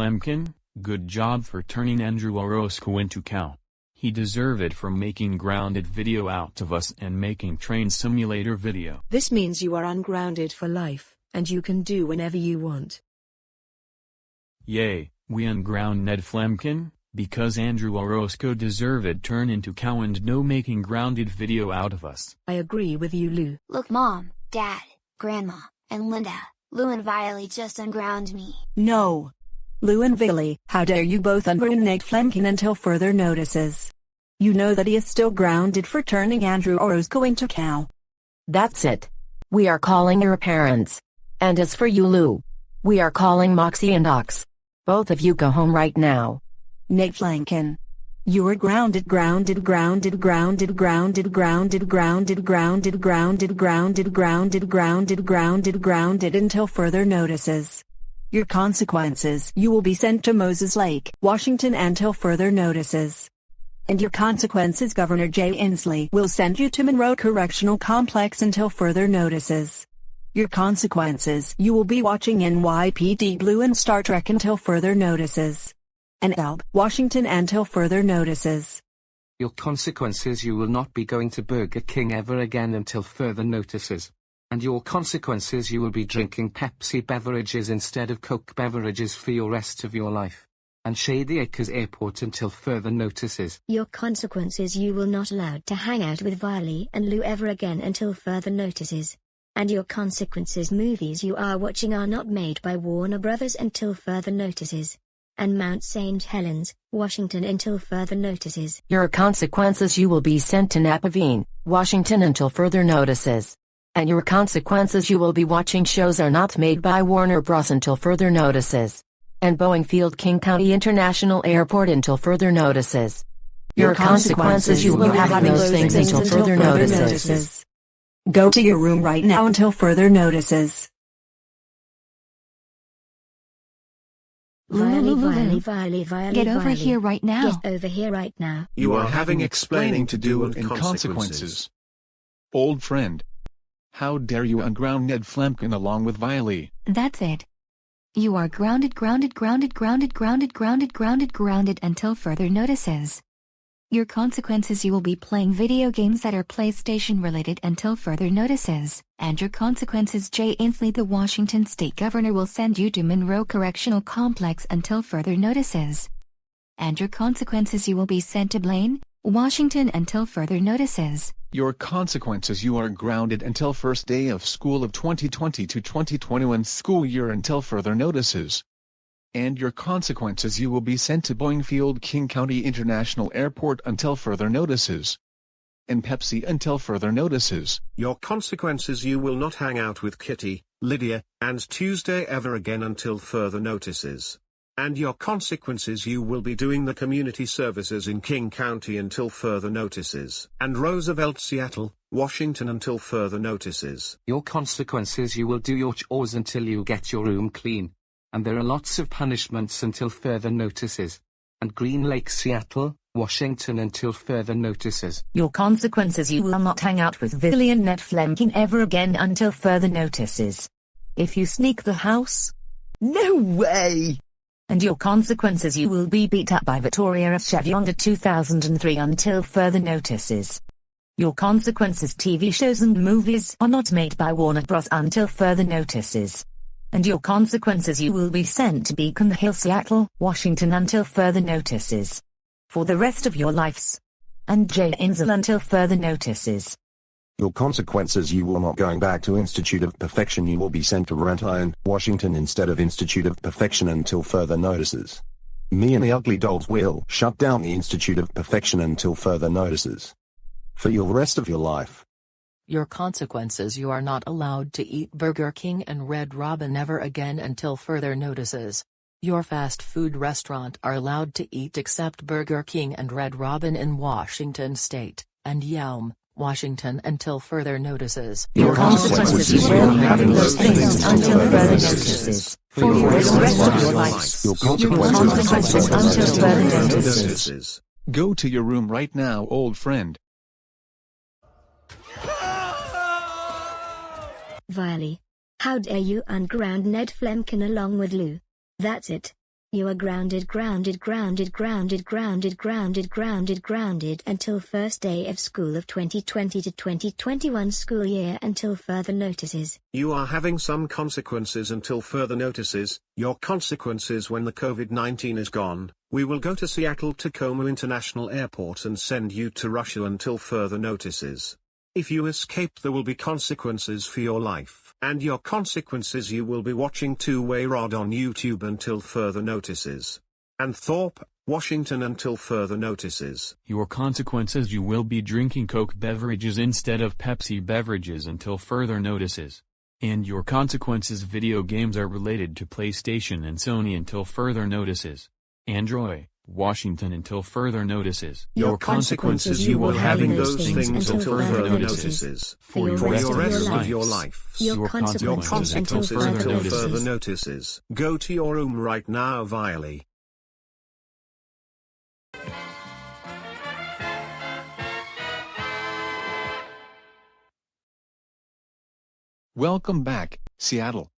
Flemkin, good job for turning Andrew Orozco into cow. He deserved it for making grounded video out of us and making train simulator video. This means you are ungrounded for life, and you can do whenever you want. Yay, we unground Ned Flemkin, because Andrew Orozco deserved turn into cow and no making grounded video out of us. I agree with you, Lou. Look, Mom, Dad, Grandma, and Linda, Lou and Violy just unground me. No. Lou and Violy, how dare you both unground Ned Flemkin until further notices. You know that he is still grounded for turning Andrew Orozco into cow. That's it. We are calling your parents. And as for you, Lou, we are calling Moxie and Ox. Both of you go home right now. Ned Flemkin. You are grounded until further notices. Your consequences, you will be sent to Moses Lake, Washington until further notices. And your consequences, Governor Jay Inslee will send you to Monroe Correctional Complex until further notices. Your consequences, you will be watching NYPD Blue and Star Trek until further notices. And Elb, Washington until further notices. Your consequences, you will not be going to Burger King ever again until further notices. And your consequences, you will be drinking Pepsi beverages instead of Coke beverages for your rest of your life. And Shady Acres Airport until further notices. Your consequences, you will not allowed to hang out with Violy and Lou ever again until further notices. And your consequences, movies you are watching are not made by Warner Brothers until further notices. And Mount St. Helens, Washington until further notices. Your consequences, you will be sent to Napavine, Washington until further notices. And your consequences, you will be watching shows are not made by Warner Bros. Until further notices. And Boeing Field King County International Airport until further notices. Your consequences, you will be having those things until further notices. Go to your room right now until further notices. Violy. Get over here right now. Get over here right now. You are having explaining to do and consequences. Old friend. How dare you unground Ned Flemkin along with Violy? That's it. You are grounded until further notices. Your consequences, you will be playing video games that are PlayStation related until further notices. And your consequences, Jay Inslee, the Washington State Governor, will send you to Monroe Correctional Complex until further notices. And your consequences, you will be sent to Blaine, Washington until further notices. Your consequences, you are grounded until first day of school of 2020 to 2021 school year until further notices. And your consequences, you will be sent to Boeing Field King County International Airport until further notices. And Pepsi until further notices. Your consequences, you will not hang out with Kitty, Lydia, and Tuesday ever again until further notices. And your consequences, you will be doing the community services in King County until further notices. And Roosevelt, Seattle, Washington until further notices. Your consequences, you will do your chores until you get your room clean. And there are lots of punishments until further notices. And Green Lake, Seattle, Washington until further notices. Your consequences, you will not hang out with Violy and Ned Flemkin ever again until further notices. If you sneak the house? No way! And your consequences, you will be beat up by Victoria of Chevy Honda 2003 until further notices. Your consequences, TV shows and movies are not made by Warner Bros. Until further notices. And your consequences, you will be sent to Beacon Hill, Seattle, Washington until further notices. For the rest of your lives. And Jay Inslee until further notices. Your consequences, you will not going back to Institute of Perfection, you will be sent to Rantown, Washington instead of Institute of Perfection until further notices. Me and the Ugly Dolls will shut down the Institute of Perfection until further notices. For your rest of your life. Your consequences, you are not allowed to eat Burger King and Red Robin ever again until further notices. Your fast food restaurant are allowed to eat except Burger King and Red Robin in Washington State, and Yelm, Washington until further notices. Your consequences, you will be having those things until further notices. For the rest of your life. Your consequences until further notices. Go to your room right now, old friend. Violy. How dare you unground Ned Flemkin along with Lou? That's it. You are grounded until first day of school of 2020 to 2021 school year until further notices. You are having some consequences until further notices. Your consequences when the COVID-19 is gone. We will go to Seattle Tacoma International Airport and send you to Russia until further notices. If you escape, there will be consequences for your life. And your consequences, you will be watching Two-Way Rod on YouTube until further notices. And Thorpe, Washington until further notices. Your consequences, you will be drinking Coke beverages instead of Pepsi beverages until further notices. And your consequences, video games are related to PlayStation and Sony until further notices. Android, Washington until further notices. Your consequences, you will having those things until further notices. For your rest of your life. Your consequences until further notices. notices. Go to your room right now, Violy. Welcome back, Seattle.